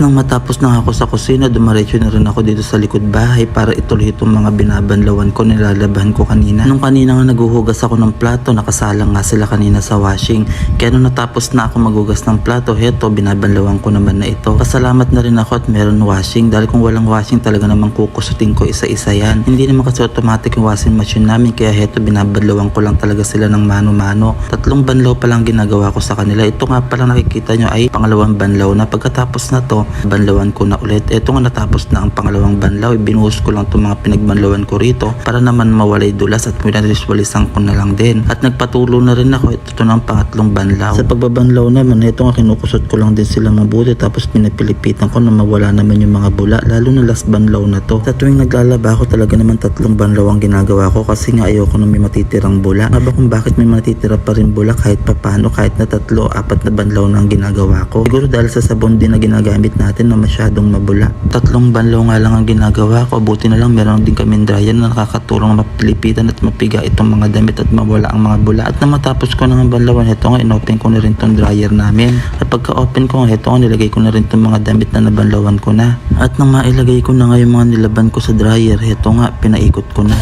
Nang matapos na ako sa kusina, dumaretso na rin ako dito sa likod bahay para ituloy itong mga binabanlawan ko, nilalabahan ko kanina. Nung kanina nga naguhugas ako ng plato, nakasalang nga sila kanina sa washing. Kaya nung natapos na ako maghugas ng plato, heto, binabanlawan ko naman na ito. Pasalamat na rin ako at meron washing dahil kung walang washing talaga namang kukusutin ko isa-isa yan. Hindi naman kasi automatic yung washing machine namin, kaya heto, binabanlawan ko lang talaga sila ng mano-mano. 3 banlaw pa lang ginagawa ko sa kanila. Ito nga pala nakikita nyo ay pangalawang banlaw na. Pagkatapos na to, banlawan ko na ulit. Ito nga natapos na ang pangalawang banlaw. Binuhos ko lang itong mga pinagbanlawan ko rito para naman mawalay dulas at pinaliswalisan ko na lang din. At nagpatulo na rin ako. Ito na ang pangatlong banlaw. Sa pagbabanlaw naman, ito nga kinukusot ko lang din sila mabuti tapos pinapilipitan ko na mawala naman yung mga bula. Lalo na last banlaw na to. Sa tuwing naglalaba ako talaga naman 3 banlaw ang ginagawa ko kasi nga ayoko na may matitirang bula. Aba kung bakit may matitira pa rin bula kahit papano, kahit na 3 o 4 na banlaw na ang ginagawa ko. Siguro dahil sa sabon din na ginagamit natin na masyadong mabula. 3 banlaw nga lang ang ginagawa ko. Buti na lang meron din kaming dryer na nakakatulong mapilipitan at mapiga itong mga damit at mawala ang mga bula. At na matapos ko ng banlawan, ito nga inopen ko na rin itong dryer namin. At pagka open ko nga, ito nga nilagay ko na rin itong mga damit na nabanlawan ko na. At nang mailagay ko na nga yung mga nilaban ko sa dryer, ito nga pinaikot ko na.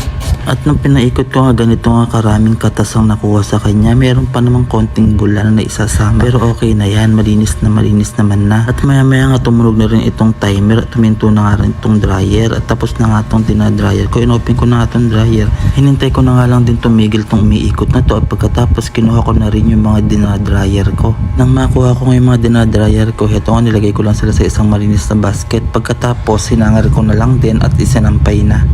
At nung pinaikot ko nga, ganito nga karaming katas ang nakuha sa kanya. Meron pa namang konting bula na naisasama. Pero okay na yan, malinis naman na. At maya maya nga tumunog na rin itong timer at tuminto na nga rin itong dryer. At tapos na nga itong dinadryer ko. Inopen ko na nga itong dryer. Hinintay ko na nga lang din tumigil itong umiikot na to. At pagkatapos kinuha ko na rin yung mga dinadryer ko. Nang makuha ko nga yung mga dinadryer ko, heto nga nilagay ko lang sila sa isang malinis na basket. Pagkatapos sinangar ko na lang din at isinampay na.